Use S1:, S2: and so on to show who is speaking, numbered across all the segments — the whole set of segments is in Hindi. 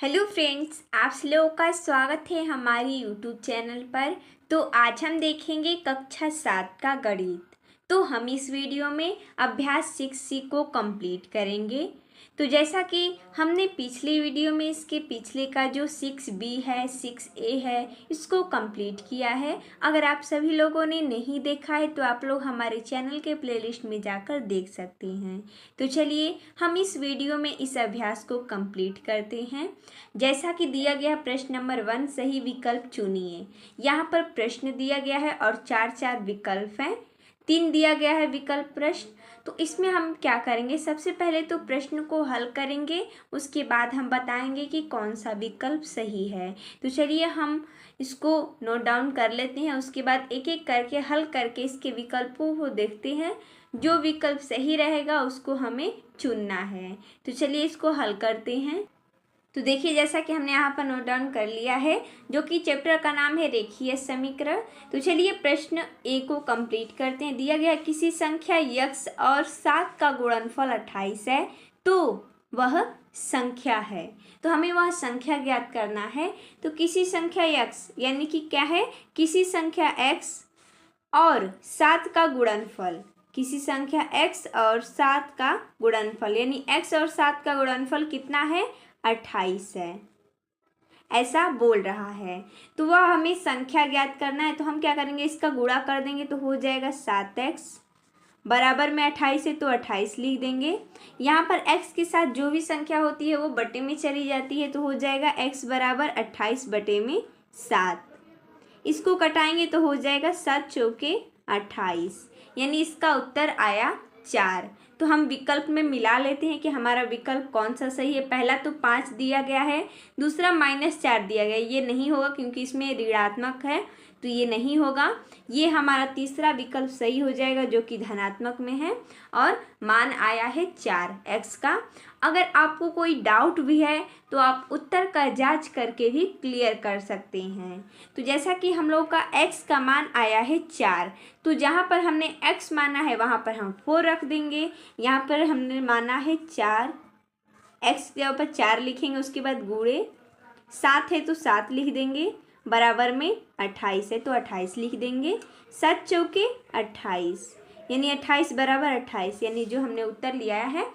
S1: हेलो फ्रेंड्स, आप लोगों का स्वागत है हमारी यूट्यूब चैनल पर। तो आज हम देखेंगे कक्षा 7 का गणित। तो हम इस वीडियो में अभ्यास 6C को कंप्लीट करेंगे। तो जैसा कि हमने पिछली वीडियो में इसके पिछले का जो 6B है 6A है इसको कंप्लीट किया है। अगर आप सभी लोगों ने नहीं देखा है तो आप लोग हमारे चैनल के प्लेलिस्ट में जाकर देख सकते हैं। तो चलिए हम इस वीडियो में इस अभ्यास को कंप्लीट करते हैं। जैसा कि दिया गया प्रश्न नंबर 1, सही विकल्प चुनिए। यहाँ पर प्रश्न दिया गया है और 4 विकल्प हैं। 3 दिया गया है विकल्प प्रश्न। तो इसमें हम क्या करेंगे, सबसे पहले तो प्रश्न को हल करेंगे, उसके बाद हम बताएंगे कि कौन सा विकल्प सही है। तो चलिए हम इसको नोट डाउन कर लेते हैं, उसके बाद एक एक करके हल करके इसके विकल्पों को देखते हैं। जो विकल्प सही रहेगा उसको हमें चुनना है। तो चलिए इसको हल करते हैं। तो देखिए, जैसा कि हमने यहाँ पर नोट डाउन कर लिया है, जो कि चैप्टर का नाम है रेखीय समीकरण। तो चलिए प्रश्न ए को कंप्लीट करते हैं। दिया गया किसी संख्या x और 7 का गुणनफल 28 है तो वह संख्या है। तो हमें वह संख्या ज्ञात करना है। तो किसी संख्या x यानी कि क्या है, किसी संख्या x और 7 का गुणनफल, किसी संख्या x और 7 का गुणनफल यानी x और 7 का गुणनफल कितना है, 28 है, ऐसा बोल रहा है। तो वह हमें संख्या ज्ञात करना है। तो हम क्या करेंगे, इसका गुणा कर देंगे तो हो जाएगा 7x, बराबर में 28 है तो 28 लिख देंगे। यहाँ पर x के साथ जो भी संख्या होती है वो बटे में चली जाती है, तो हो जाएगा x बराबर 28 बटे में 7। इसको कटाएंगे तो हो जाएगा 7 चौके 28, यानी इसका उत्तर आया 4। तो हम विकल्प में मिला लेते हैं कि हमारा विकल्प कौन सा सही है। पहला तो 5 दिया गया है, दूसरा -4 दिया गया है, ये नहीं होगा क्योंकि इसमें ऋणात्मक है, तो ये नहीं होगा। ये हमारा तीसरा विकल्प सही हो जाएगा जो कि धनात्मक में है और मान आया है 4 x का। अगर आपको कोई डाउट भी है तो आप उत्तर का जांच करके भी क्लियर कर सकते हैं। तो जैसा कि हम लोग का x का मान आया है 4, तो जहाँ पर हमने x माना है वहाँ पर हम 4 रख देंगे। यहाँ पर हमने माना है 4, x के ऊपर 4 लिखेंगे, उसके बाद गुणे 7 है तो 7 लिख देंगे, बराबर में 28 है तो 28 लिख देंगे। 7 चौके 28 यानी 28 बराबर 28, यानी जो हमने उत्तर लिया है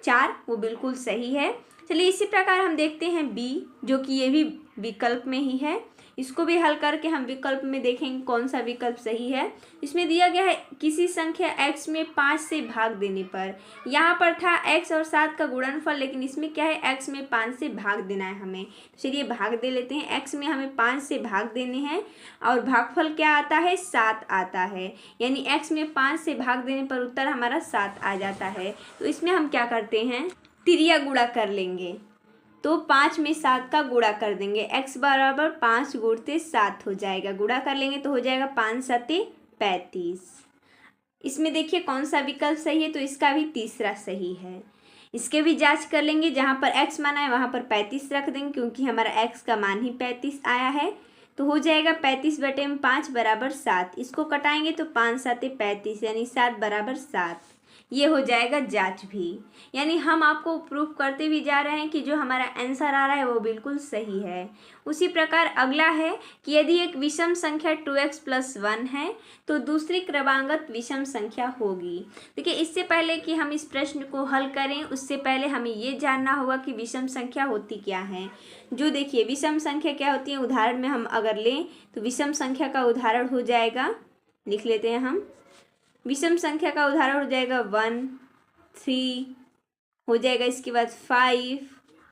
S1: 4 वो बिल्कुल सही है। चलिए इसी प्रकार हम देखते हैं B, जो कि ये भी विकल्प में ही है। इसको भी हल करके हम विकल्प में देखेंगे कौन सा विकल्प सही है। इसमें दिया गया है किसी संख्या x में 5 से भाग देने पर। यहाँ पर था x और 7 का गुणनफल, लेकिन इसमें क्या है, x में 5 से भाग देना है हमें। चलिए भाग दे लेते हैं। x में हमें 5 से भाग देने हैं और भागफल क्या आता है, 7 आता है, यानी x में 5 से भाग देने पर उत्तर हमारा 7 आ जाता है। तो इसमें हम क्या करते हैं, तिरिया गुणा कर लेंगे। तो 5 में 7 का गुणा कर देंगे, x बराबर 5 गुणते 7 हो जाएगा। गुणा कर लेंगे तो हो जाएगा 5 सते 35। इसमें देखिए कौन सा विकल्प सही है, तो इसका भी तीसरा सही है। इसके भी जांच कर लेंगे, जहाँ पर x माना है वहाँ पर 35 रख देंगे क्योंकि हमारा x का मान ही 35 आया है। तो हो जाएगा 35 बटे में 5 बराबर 7। इसको कटाएंगे तो 5 सते 35 यानी 7 बराबर 7। ये हो जाएगा जांच भी, यानी हम आपको प्रूफ करते भी जा रहे हैं कि जो हमारा आंसर आ रहा है वो बिल्कुल सही है। उसी प्रकार अगला है कि यदि एक विषम संख्या 2x + 1 है तो दूसरी क्रमागत विषम संख्या होगी। देखिए, इससे पहले कि हम इस प्रश्न को हल करें उससे पहले हमें ये जानना होगा कि विषम संख्या होती क्या है। जो देखिए विषम संख्या क्या होती है, उदाहरण में हम अगर लें तो विषम संख्या का उदाहरण हो जाएगा, लिख लेते हैं हम। विषम संख्या का उदाहरण हो जाएगा 1, 3 हो जाएगा, इसके बाद 5,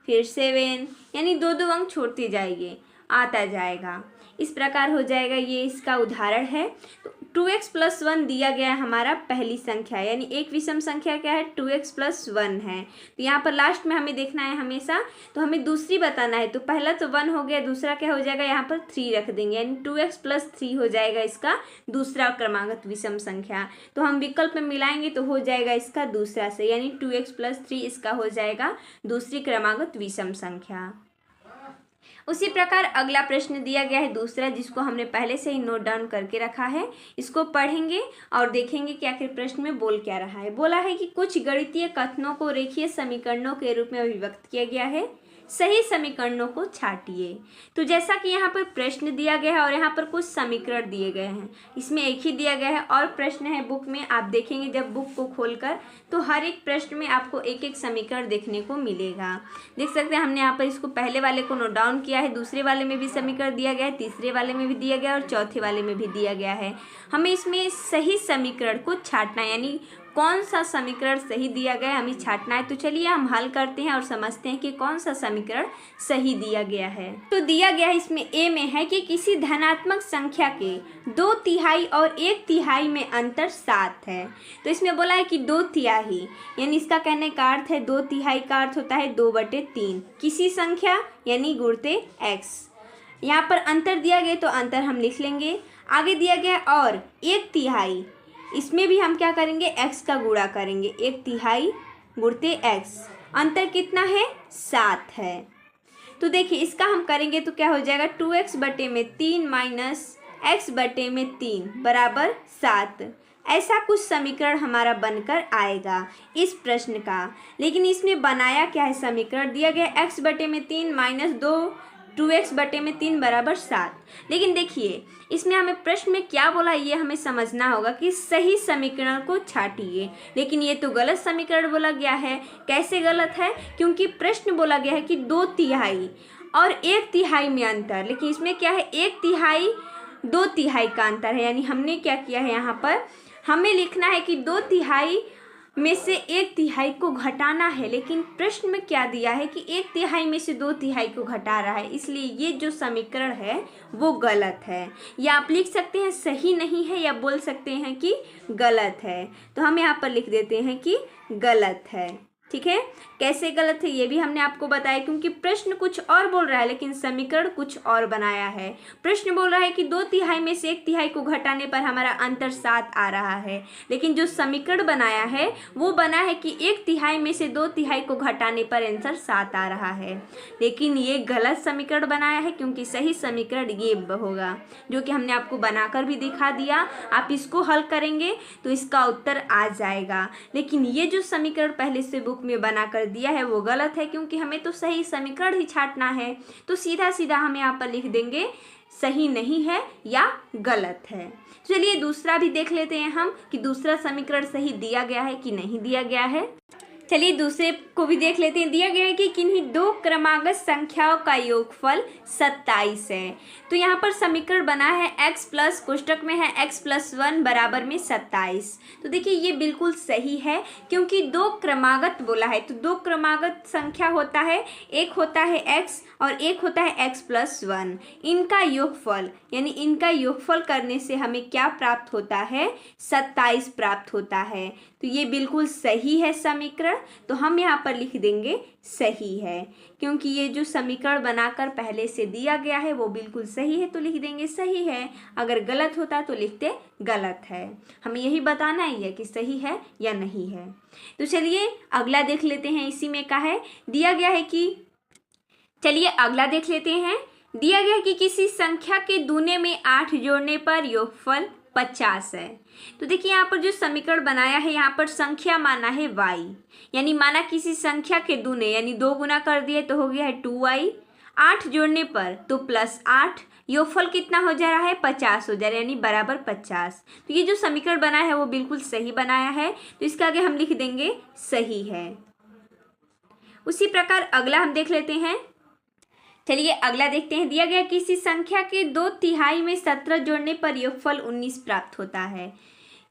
S1: फिर 7, यानी 2 अंक छोड़ते जाएंगे, आता जाएगा। इस प्रकार हो जाएगा, ये इसका उदाहरण है। तो 2x + 1 दिया गया है हमारा पहली संख्या, यानी एक विषम संख्या क्या है, 2x + 1 है। तो यहाँ पर लास्ट में हमें देखना है हमेशा, तो हमें दूसरी बताना है। तो पहला तो 1 हो गया, दूसरा क्या हो जाएगा, यहाँ पर 3 रख देंगे, यानी 2x + 3 हो जाएगा इसका दूसरा क्रमागत विषम संख्या। तो हम विकल्प में मिलाएंगे तो हो जाएगा इसका दूसरा से, यानी 2x + 3 इसका हो जाएगा दूसरी क्रमागत विषम संख्या। उसी प्रकार अगला प्रश्न दिया गया है दूसरा, जिसको हमने पहले से ही नोट डाउन करके रखा है। इसको पढ़ेंगे और देखेंगे कि आखिर प्रश्न में बोल क्या रहा है। बोला है कि कुछ गणितीय कथनों को रेखीय समीकरणों के रूप में अभिव्यक्त किया गया है। सही समीकरणों को छाटिए। तो जैसा कि यहाँ पर प्रश्न दिया गया है और यहाँ पर कुछ समीकरण दिए गए हैं, इसमें एक ही दिया गया है और प्रश्न है बुक में। आप देखेंगे जब बुक को खोलकर तो हर एक प्रश्न में आपको एक एक समीकरण देखने को मिलेगा। देख सकते हैं हमने यहाँ पर इसको पहले वाले को नोट डाउन किया है, दूसरे वाले में भी समीकरण दिया गया है, तीसरे वाले में भी दिया गया है और चौथे वाले में भी दिया गया है। हमें इसमें सही समीकरण को छाटना है, यानी कौन सा समीकरण सही दिया गया है हमें छाटना है। तो चलिए हम हल करते हैं और समझते हैं कि कौन सा समीकरण सही दिया गया है। तो दिया गया है इसमें ए में है कि किसी धनात्मक संख्या के 2/3 और 1/3 में अंतर 7 है। तो इसमें बोला है कि 2/3 यानी इसका कहने का अर्थ है 2/3 का अर्थ होता है 2/3 किसी संख्या यानी गुणते x। यहाँ पर अंतर दिया गया तो अंतर हम लिख लेंगे। आगे दिया गया और 1/3, इसमें भी हम क्या करेंगे, x का गुणा करेंगे। 1/3 गुणते x, अंतर कितना है 7 है। तो देखिए इसका हम करेंगे तो क्या हो जाएगा 2x/3 माइनस x/3 बराबर 7। ऐसा कुछ समीकरण हमारा बनकर आएगा इस प्रश्न का। लेकिन इसमें बनाया क्या है, समीकरण दिया गया x/3 माइनस 2x/3 बराबर 7। लेकिन देखिए इसमें हमें प्रश्न में क्या बोला ये हमें समझना होगा कि सही समीकरण को छाटिए। लेकिन ये तो गलत समीकरण बोला गया है। कैसे गलत है, क्योंकि प्रश्न बोला गया है कि 2/3 और 1/3 में अंतर, लेकिन इसमें क्या है 1/3 2/3 का अंतर है। यानी हमने क्या किया है, यहाँ पर हमें लिखना है कि 2/3 में से 1/3 को घटाना है, लेकिन प्रश्न में क्या दिया है कि 1/3 में से 2/3 को घटा रहा है, इसलिए ये जो समीकरण है वो गलत है। या आप लिख सकते हैं सही नहीं है या बोल सकते हैं कि गलत है। तो हम यहाँ पर लिख देते हैं कि गलत है। ठीक है, कैसे गलत है ये भी हमने आपको बताया, क्योंकि प्रश्न कुछ और बोल रहा है लेकिन समीकरण कुछ और बनाया है। प्रश्न बोल रहा है कि 2/3 में से 1/3 को घटाने पर हमारा अंतर 7 आ रहा है, लेकिन जो समीकरण बनाया है वो बना है कि 1/3 में से 2/3 को घटाने पर आंसर 7 आ रहा है। लेकिन ये गलत समीकरण बनाया है, क्योंकि सही समीकरण ये होगा जो कि हमने आपको बनाकर भी दिखा दिया। आप इसको हल करेंगे तो इसका उत्तर आ जाएगा। लेकिन ये जो समीकरण पहले से बुक में बनाकर दिया है वो गलत है, क्योंकि हमें तो सही समीकरण ही छाटना है। तो सीधा सीधा हम यहाँ पर लिख देंगे सही नहीं है या गलत है। चलिए दूसरा भी देख लेते हैं हम कि दूसरा समीकरण सही दिया गया है कि नहीं दिया गया है। चलिए दूसरे को भी देख लेते हैं। दिया गया है कि किन्हीं दो क्रमागत संख्याओं का योगफल 27 है। तो यहाँ पर समीकरण बना है x प्लस कोष्टक में है x+1 बराबर में 27। तो देखिए ये बिल्कुल सही है, क्योंकि दो क्रमागत बोला है। तो दो क्रमागत संख्या होता है, एक होता है x और एक होता है x+1। इनका योगफल यानी इनका योगफल करने से हमें क्या प्राप्त होता है, 27 प्राप्त होता है। तो ये बिल्कुल सही है समीकरण। तो हम यहाँ पर लिख देंगे सही है, क्योंकि ये जो समीकरण बनाकर पहले से दिया गया है वो बिल्कुल सही है, तो लिख देंगे सही है। अगर गलत होता तो लिखते गलत है। हमें यही बताना ही है कि सही है या नहीं है। तो चलिए अगला देख लेते हैं। इसी में का है, दिया गया है कि, चलिए अगला देख लेते हैं। दिया गया है कि किसी संख्या के दूने में 8 जोड़ने पर योगफल 50 है। तो देखिए यहाँ पर जो समीकरण बनाया है, यहाँ पर संख्या माना है y, यानी माना किसी संख्या के दूने यानी 2 गुना कर दिए तो हो गया है 2y। 8 जोड़ने पर तो +8, योगफल कितना हो जा रहा है 50 हो जा रहा है, यानी बराबर 50। तो ये जो समीकरण बनाया है वो बिल्कुल सही बनाया है, तो इसके आगे हम लिख देंगे सही है। उसी प्रकार अगला हम देख लेते हैं। चलिए अगला देखते हैं। दिया गया किसी संख्या के 2/3 में 17 जोड़ने पर योगफल 19 प्राप्त होता है।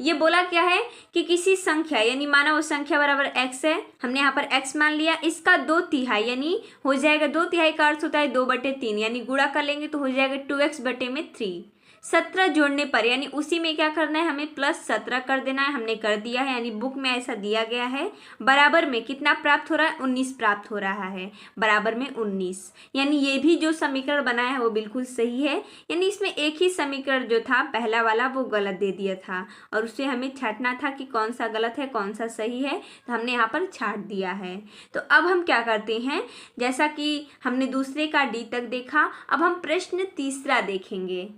S1: ये बोला क्या है कि किसी संख्या यानी माना वो संख्या बराबर x है, हमने यहाँ पर x मान लिया, इसका 2/3 यानी हो जाएगा 2/3 का अर्थ होता है 2/3, यानी गुणा कर लेंगे तो हो जाएगा 2x/3। 17 जोड़ने पर यानी उसी में क्या करना है, हमें +17 कर देना है। हमने कर दिया है, यानी बुक में ऐसा दिया गया है। बराबर में कितना प्राप्त हो रहा है, 19 प्राप्त हो रहा है, बराबर में 19। यानी ये भी जो समीकरण बनाया है वो बिल्कुल सही है। यानी इसमें एक ही समीकरण जो था पहला वाला वो गलत दे दिया था, और उससे हमें छाटना था कि कौन सा गलत है कौन सा सही है, तो हमने यहाँ पर छाट दिया है। तो अब हम क्या करते हैं, जैसा कि हमने दूसरे का डी तक देखा, अब हम प्रश्न तीसरा देखेंगे।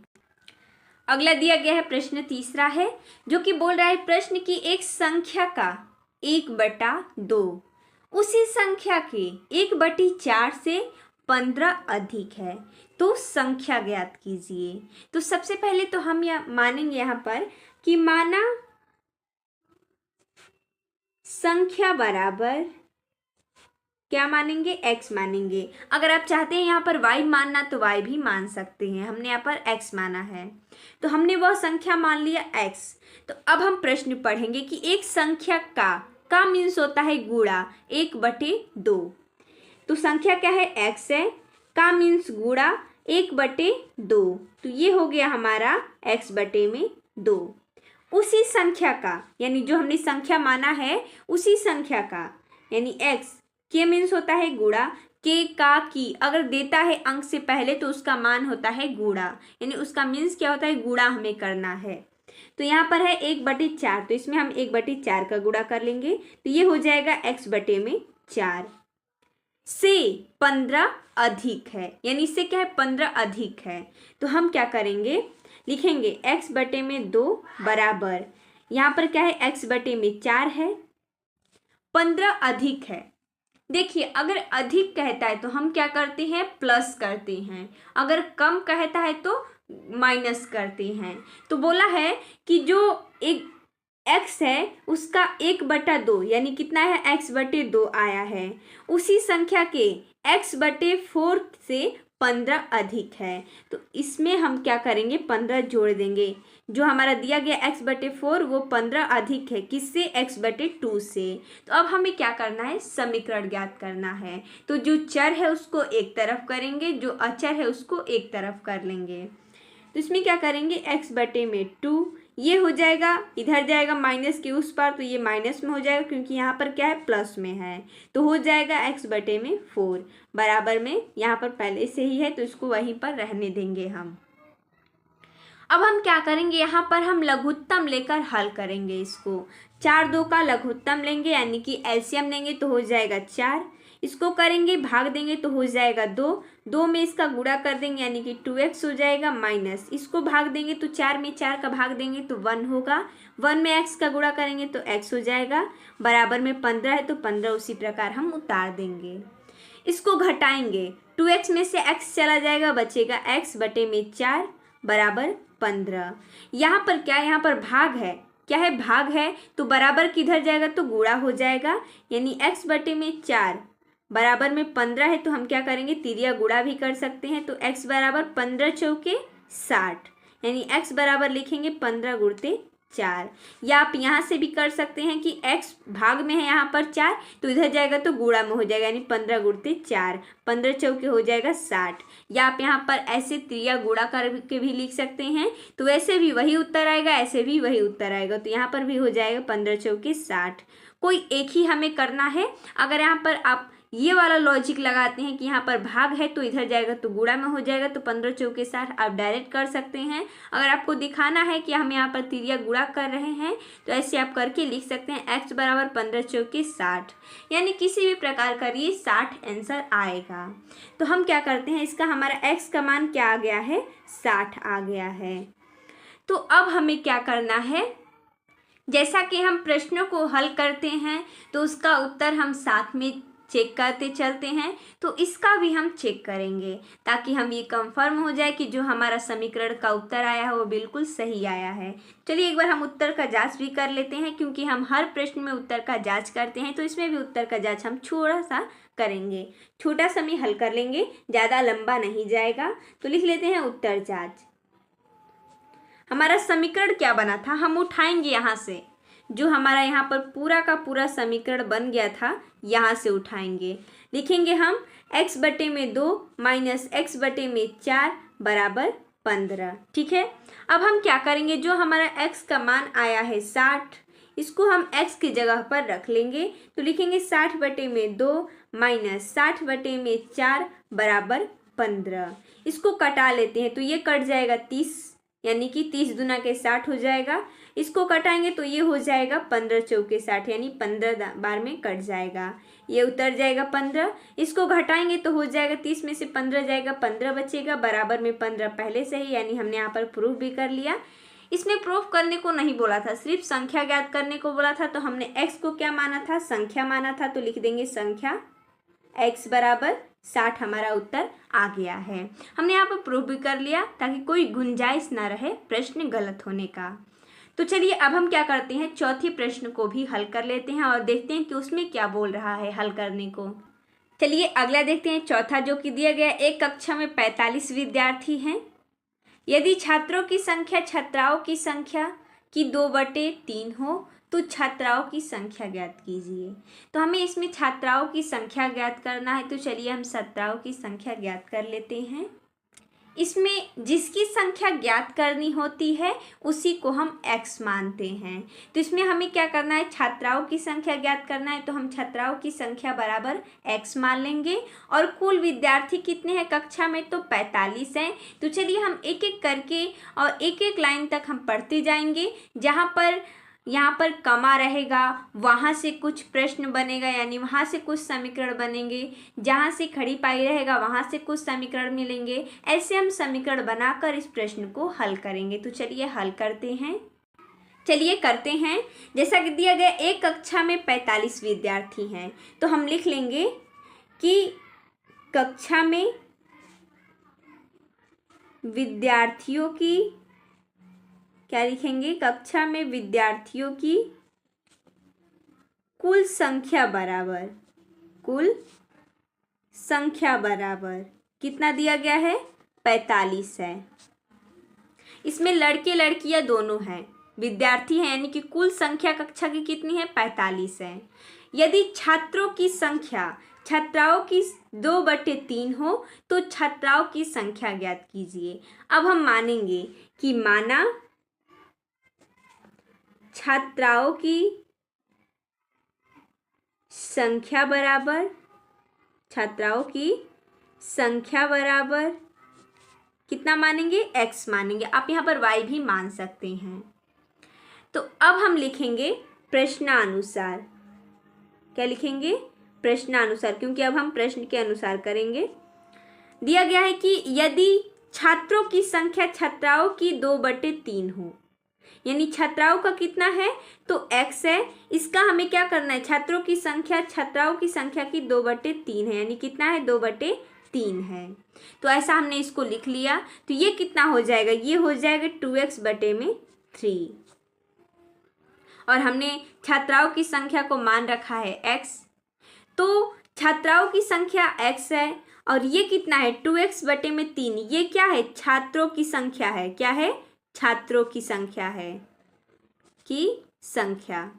S1: अगला दिया गया है प्रश्न तीसरा है, जो कि बोल रहा है प्रश्न की एक संख्या का 1/2 उसी संख्या के 1/4 से 15 अधिक है तो संख्या ज्ञात कीजिए। तो सबसे पहले तो हम मानेंगे यहाँ पर कि माना संख्या बराबर क्या मानेंगे, x मानेंगे। अगर आप चाहते हैं यहाँ पर y मानना तो y भी मान सकते हैं, हमने यहाँ पर x माना है तो हमने वह संख्या मान लिया x। तो अब हम प्रश्न पढ़ेंगे कि एक संख्या का मीन्स होता है गुणा 1/2। तो संख्या क्या है, x है, का मीन्स गुणा 1/2। तो ये हो गया हमारा x/2। उसी संख्या का यानी जो हमने संख्या माना है उसी संख्या का यानी x के मीन्स होता है गुणा, के का की अगर देता है अंक से पहले तो उसका मान होता है गुणा, यानी उसका मीन्स क्या होता है, गुणा हमें करना है। तो यहाँ पर है 1/4 तो इसमें हम 1/4 का गुणा कर लेंगे तो ये हो जाएगा x/4 से 15 अधिक है, यानी इससे क्या है 15 अधिक है। तो हम क्या करेंगे, लिखेंगे x/2 बराबर, यहाँ पर क्या है x/4 है, 15 अधिक है। देखिए अगर अधिक कहता है तो हम क्या करते हैं, प्लस करते हैं, अगर कम कहता है तो माइनस करते हैं। तो बोला है कि जो एक x है उसका 1/2 यानी कितना है, x/2 आया है, उसी संख्या के x/4 से 15 अधिक है। तो इसमें हम क्या करेंगे, 15 जोड़ देंगे, जो हमारा दिया गया x/4 वो 15 अधिक है, किससे, x/2 से। तो अब हमें क्या करना है, समीकरण ज्ञात करना है। तो जो चर है उसको एक तरफ करेंगे, जो अचर है उसको एक तरफ कर लेंगे। तो इसमें क्या करेंगे, x/2 ये हो जाएगा, इधर जाएगा माइनस के उस पार तो ये माइनस में हो जाएगा क्योंकि यहाँ पर क्या है, प्लस में है। तो हो जाएगा x/4 बराबर में, यहाँ पर पहले से ही है तो इसको वहीं पर रहने देंगे हम। अब हम क्या करेंगे, यहाँ पर हम लघुत्तम लेकर हल करेंगे इसको। 4×2 का लघुत्तम लेंगे यानी कि एलसीएम लेंगे तो हो जाएगा 4, इसको करेंगे भाग देंगे तो हो जाएगा 2 में इसका गुणा कर देंगे यानी कि 2x हो जाएगा, माइनस इसको भाग देंगे तो 4 में 4 का भाग देंगे तो 1 होगा, 1 में x का गुणा करेंगे तो x हो जाएगा, बराबर में 15 है तो 15 उसी प्रकार हम उतार देंगे। इसको घटाएंगे, 2x में से x चला जाएगा, बचेगा x/4 बराबर 15। यहाँ पर क्या, यहाँ पर भाग है, क्या है, भाग है, तो बराबर किधर जाएगा तो गुणा हो जाएगा, यानी x/4 बराबर में 15 है तो हम क्या करेंगे, तिरिया गुणा भी कर सकते हैं। तो x बराबर 15 चौके 60 यानी x बराबर लिखेंगे 15 गुणते 4। या आप यहाँ से भी कर सकते हैं कि x भाग में है यहाँ पर 4 तो इधर जाएगा तो गुणा में हो जाएगा यानी 15 गुणते 4, 15 चौके हो जाएगा 60। या आप यहाँ पर ऐसे त्रिया गुणा करके भी लिख सकते हैं तो ऐसे भी वही उत्तर आएगा, ऐसे भी वही उत्तर आएगा। तो यहाँ पर भी हो जाएगा 15 चौके 60। कोई एक ही हमें करना है। अगर यहाँ पर आप ये वाला लॉजिक लगाते हैं कि यहाँ पर भाग है तो इधर जाएगा तो गुणा में हो जाएगा, तो 15 चौके 60 आप डायरेक्ट कर सकते हैं। अगर आपको दिखाना है कि हम यहाँ पर तिरिया गुणा कर रहे हैं तो ऐसे आप करके लिख सकते हैं x बराबर 15 चौके 60, यानी किसी भी प्रकार करिए 60 आंसर आएगा। तो हम क्या करते हैं, इसका हमारा x का मान क्या आ गया है, 60 आ गया है। तो अब हमें क्या करना है, जैसा कि हम प्रश्नों को हल करते हैं तो उसका उत्तर हम साथ में चेक करते चलते हैं, तो इसका भी हम चेक करेंगे ताकि हम ये कंफर्म हो जाए कि जो हमारा समीकरण का उत्तर आया है वो बिल्कुल सही आया है। चलिए एक बार हम उत्तर का जांच भी कर लेते हैं, क्योंकि हम हर प्रश्न में उत्तर का जांच करते हैं तो इसमें भी उत्तर का जांच हम थोड़ा सा करेंगे। छोटा सा में हल कर लेंगे, ज़्यादा लंबा नहीं जाएगा। तो लिख लेते हैं उत्तर जांच। हमारा समीकरण क्या बना था, हम उठाएंगे यहाँ से जो हमारा यहाँ पर पूरा का पूरा समीकरण बन गया था, यहाँ से उठाएंगे। लिखेंगे हम x/2 माइनस x/4 बराबर 15। ठीक है, अब हम क्या करेंगे, जो हमारा x का मान आया है 60, इसको हम x की जगह पर रख लेंगे। तो लिखेंगे 60/2 माइनस 60/4 बराबर 15। इसको कटा लेते हैं तो ये कट जाएगा 30, यानी कि 30 दूना के 60 हो जाएगा। इसको कटाएंगे तो ये हो जाएगा 15 चौके 60, यानी 15 बार में कट जाएगा, ये उतर जाएगा 15। इसको घटाएंगे तो हो जाएगा 30 में से 15 जाएगा, 15 बचेगा, बराबर में 15 पहले से ही, यानी हमने यहाँ पर प्रूफ भी कर लिया। इसमें प्रूफ करने को नहीं बोला था, सिर्फ संख्या ज्ञात करने को बोला था। तो हमने x को क्या माना था, संख्या माना था, तो लिख देंगे संख्या। x बराबर 60 हमारा उत्तर आ गया है। हमने यहाँ पर प्रूफ भी कर लिया ताकि कोई गुंजाइश ना रहे प्रश्न गलत होने का। तो चलिए अब हम क्या करते हैं, चौथे प्रश्न को भी हल कर लेते हैं और देखते हैं कि उसमें क्या बोल रहा है हल करने को। चलिए अगला देखते हैं, चौथा जो कि दिया गया, एक कक्षा में 45 विद्यार्थी हैं। यदि छात्रों की संख्या छात्राओं की संख्या की 2/3 हो तो छात्राओं की संख्या ज्ञात कीजिए। तो हमें इसमें छात्राओं की संख्या ज्ञात करना है, तो चलिए हम छात्राओं की संख्या ज्ञात कर लेते हैं। इसमें जिसकी संख्या ज्ञात करनी होती है उसी को हम x मानते हैं। तो इसमें हमें क्या करना है, छात्राओं की संख्या ज्ञात करना है, तो हम छात्राओं की संख्या बराबर x मान लेंगे। और कुल विद्यार्थी कितने हैं कक्षा में, तो 45 हैं। तो चलिए हम एक एक करके और एक एक लाइन तक हम पढ़ते जाएंगे। जहाँ पर यहाँ पर कमा रहेगा वहाँ से कुछ प्रश्न बनेगा, यानी वहाँ से कुछ समीकरण बनेंगे। जहाँ से खड़ी पाई रहेगा वहाँ से कुछ समीकरण मिलेंगे। ऐसे हम समीकरण बनाकर इस प्रश्न को हल करेंगे। तो चलिए हल करते हैं, चलिए करते हैं। जैसा कि दिया गया, एक कक्षा में 45 विद्यार्थी हैं, तो हम लिख लेंगे कि कक्षा में विद्यार्थियों की, क्या लिखेंगे, कक्षा में विद्यार्थियों की कुल संख्या बराबर, कुल संख्या बराबर कितना दिया गया है, 45 है। इसमें लड़के लड़कियां दोनों हैं, विद्यार्थी हैं, यानी कि कुल संख्या कक्षा की कितनी है, 45 है। यदि छात्रों की संख्या छात्राओं की 2/3 हो तो छात्राओं की संख्या ज्ञात कीजिए। अब हम मानेंगे कि माना छात्राओं की संख्या बराबर, छात्राओं की संख्या बराबर कितना मानेंगे, x मानेंगे। आप यहाँ पर y भी मान सकते हैं। तो अब हम लिखेंगे प्रश्नानुसार, क्या लिखेंगे, प्रश्नानुसार, क्योंकि अब हम प्रश्न के अनुसार करेंगे। दिया गया है कि यदि छात्रों की संख्या छात्राओं की 2/3 हो, यानी छात्राओं का कितना है, तो x है। इसका हमें क्या करना है, छात्रों की संख्या छात्राओं की संख्या की 2/3 है, यानी कितना है, 2/3 है। तो ऐसा हमने इसको लिख लिया। तो ये कितना हो जाएगा, ये हो जाएगा 2x/3। और हमने छात्राओं की संख्या को मान रखा है x, तो छात्राओं की संख्या x है और ये कितना है, 2x/3। ये क्या है, छात्रों की संख्या है, क्या है, छात्रों की संख्या है, की संख्या।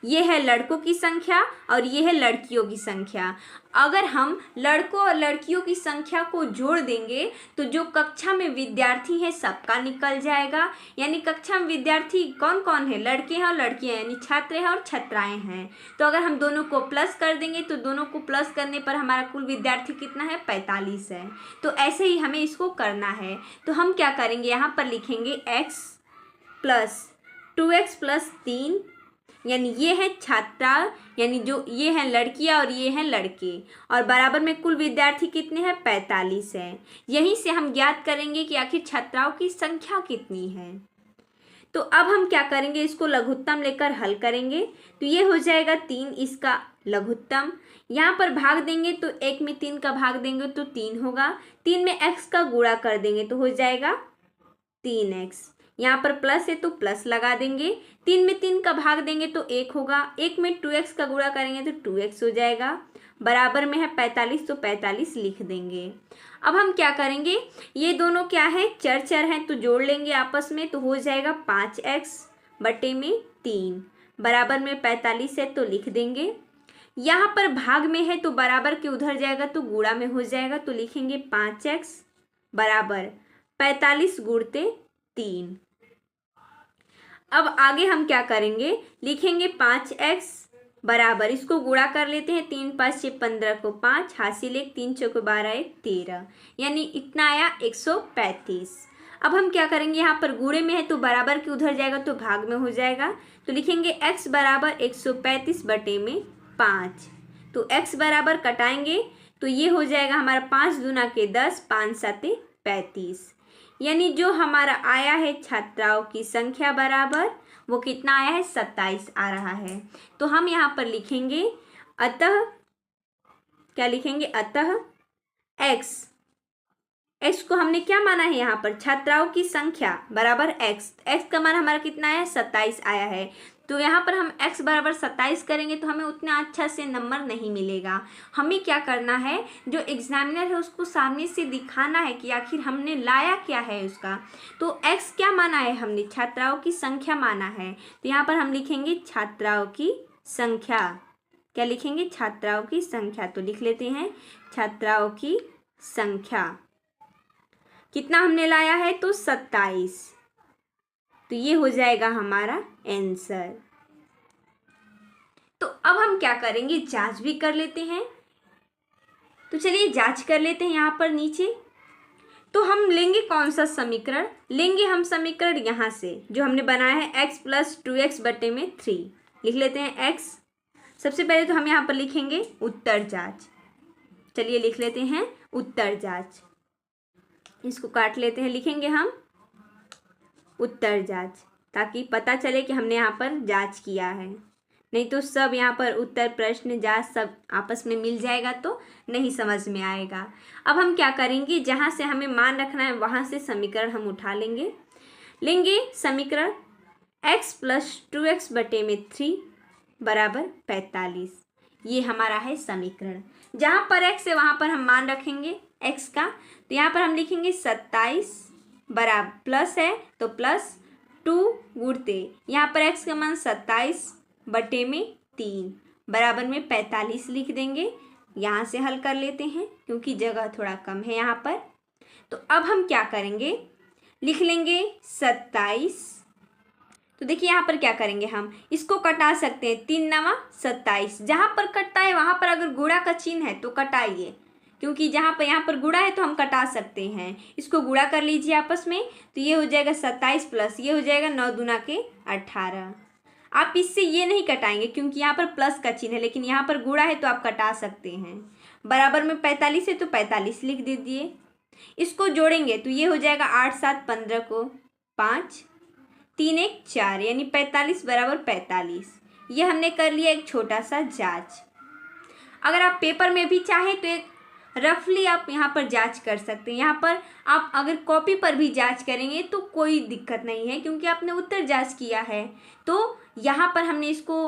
S1: ये है लड़कों की संख्या और ये है लड़कियों की संख्या। अगर हम लड़कों और लड़कियों की संख्या को जोड़ देंगे तो जो कक्षा में विद्यार्थी हैं सबका निकल जाएगा। यानी कक्षा में विद्यार्थी कौन कौन है, लड़के हैं और लड़कियां, यानी छात्र हैं और छात्राएं हैं। तो अगर हम दोनों को प्लस कर देंगे तो दोनों को प्लस करने पर हमारा कुल विद्यार्थी कितना है, 45 है। तो ऐसे ही हमें इसको करना है। तो हम क्या करेंगे, यहाँ पर लिखेंगे x प्लस 2x+3, यानी ये है छात्रा, यानी जो ये हैं लड़कियां और ये हैं लड़के, और बराबर में कुल विद्यार्थी कितने हैं, 45 है। यहीं से हम ज्ञात करेंगे कि आखिर छात्राओं की संख्या कितनी है। तो अब हम क्या करेंगे, इसको लघुत्तम लेकर हल करेंगे। तो ये हो जाएगा 3, इसका लघुत्तम। यहाँ पर भाग देंगे तो 1 में 3 का भाग देंगे तो 3 होगा। 3 में x का गुणा कर देंगे तो हो जाएगा 3x। यहाँ पर प्लस है तो प्लस लगा देंगे। 3 में 3 का भाग देंगे तो 1 होगा। 1 में 2x का गुणा करेंगे तो 2x हो जाएगा। बराबर में है 45 तो 45 लिख देंगे। अब हम क्या करेंगे, ये दोनों क्या है, चर हैं, तो जोड़ लेंगे आपस में तो हो जाएगा 5x/3। बराबर में 45 है तो लिख देंगे। यहाँ पर भाग में है तो बराबर के उधर जाएगा तो गुणा में हो जाएगा तो लिखेंगे 5x बराबर 45 गुणते 3। अब आगे हम क्या करेंगे, लिखेंगे 5x बराबर, इसको गुणा कर लेते हैं, 3 5 6 15 को 5, हासिल 1, 3 चौके 12 1 13, यानी इतना आया 135। अब हम क्या करेंगे, यहाँ पर गुणे में है तो बराबर के उधर जाएगा तो भाग में हो जाएगा तो लिखेंगे x बराबर 135/5। तो x बराबर कटाएंगे तो ये हो जाएगा हमारा 5 दूना के 10, 5 7 35। यानी जो हमारा आया है छात्राओं की संख्या बराबर वो कितना आया है 27 आ रहा है। तो हम यहाँ पर लिखेंगे अतः, क्या लिखेंगे, अतः एक्स को हमने क्या माना है यहाँ पर, छात्राओं की संख्या बराबर एक्स का मान हमारा कितना आया है 27 आया है। तो यहाँ पर हम x बराबर 27 करेंगे तो हमें उतना अच्छा से नंबर नहीं मिलेगा। हमें क्या करना है, जो एग्जामिनर है उसको सामने से दिखाना है कि आखिर हमने लाया क्या है उसका। तो x क्या माना है हमने, छात्राओं की संख्या माना है। तो यहाँ पर हम लिखेंगे छात्राओं की संख्या, क्या लिखेंगे, छात्राओं की संख्या। तो लिख लेते हैं छात्राओं की संख्या, कितना हमने लाया है तो 27। तो ये हो जाएगा हमारा आंसर। तो अब हम क्या करेंगे, जांच भी कर लेते हैं। तो चलिए जांच कर लेते हैं यहाँ पर नीचे। तो हम लेंगे कौन सा समीकरण, लेंगे हम समीकरण यहाँ से जो हमने बनाया है x + 2x बटे में 3। लिख लेते हैं x। सबसे पहले तो हम यहाँ पर लिखेंगे उत्तर जांच। चलिए लिख लेते हैं उत्तर जांच, इसको काट लेते हैं, लिखेंगे हम उत्तर जांच ताकि पता चले कि हमने यहाँ पर जांच किया है। नहीं तो सब यहाँ पर उत्तर प्रश्न जांच सब आपस में मिल जाएगा तो नहीं समझ में आएगा। अब हम क्या करेंगे, जहाँ से हमें मान रखना है वहाँ से समीकरण हम उठा लेंगे। लेंगे समीकरण x + 2x बटे में 3 बराबर 45। ये हमारा है समीकरण। जहाँ पर x है वहाँ पर हम मान रखेंगे x का। तो यहाँ पर हम लिखेंगे 27 बराबर प्लस है तो +2 गुणते यहाँ पर x का मान 27 बटे में 3 बराबर में 45 लिख देंगे। यहाँ से हल कर लेते हैं क्योंकि जगह थोड़ा कम है यहाँ पर। तो अब हम क्या करेंगे, लिख लेंगे 27। तो देखिए यहाँ पर क्या करेंगे, हम इसको कटा सकते हैं, 3 9 27। जहाँ पर कटता है वहाँ पर अगर गुणा का चिन्ह है तो कटाइए, क्योंकि जहाँ पर यहाँ पर गुणा है तो हम कटा सकते हैं। इसको गुणा कर लीजिए आपस में। तो ये हो जाएगा 27 प्लस ये हो जाएगा 9 दूना के 18। आप इससे ये नहीं कटाएंगे क्योंकि यहाँ पर प्लस का चिन्ह है, लेकिन यहाँ पर गुणा है तो आप कटा सकते हैं। बराबर में 45 है तो 45 लिख दीजिए। इसको जोड़ेंगे तो ये हो जाएगा 8 7 15 को 5 3 1 4 यानी 45 बराबर 45। ये हमने कर लिया एक छोटा सा जांच। अगर आप पेपर में भी चाहें तो एक रफली आप यहाँ पर जांच कर सकते हैं। यहाँ पर आप अगर कॉपी पर भी जांच करेंगे तो कोई दिक्कत नहीं है क्योंकि आपने उत्तर जांच किया है। तो यहाँ पर हमने इसको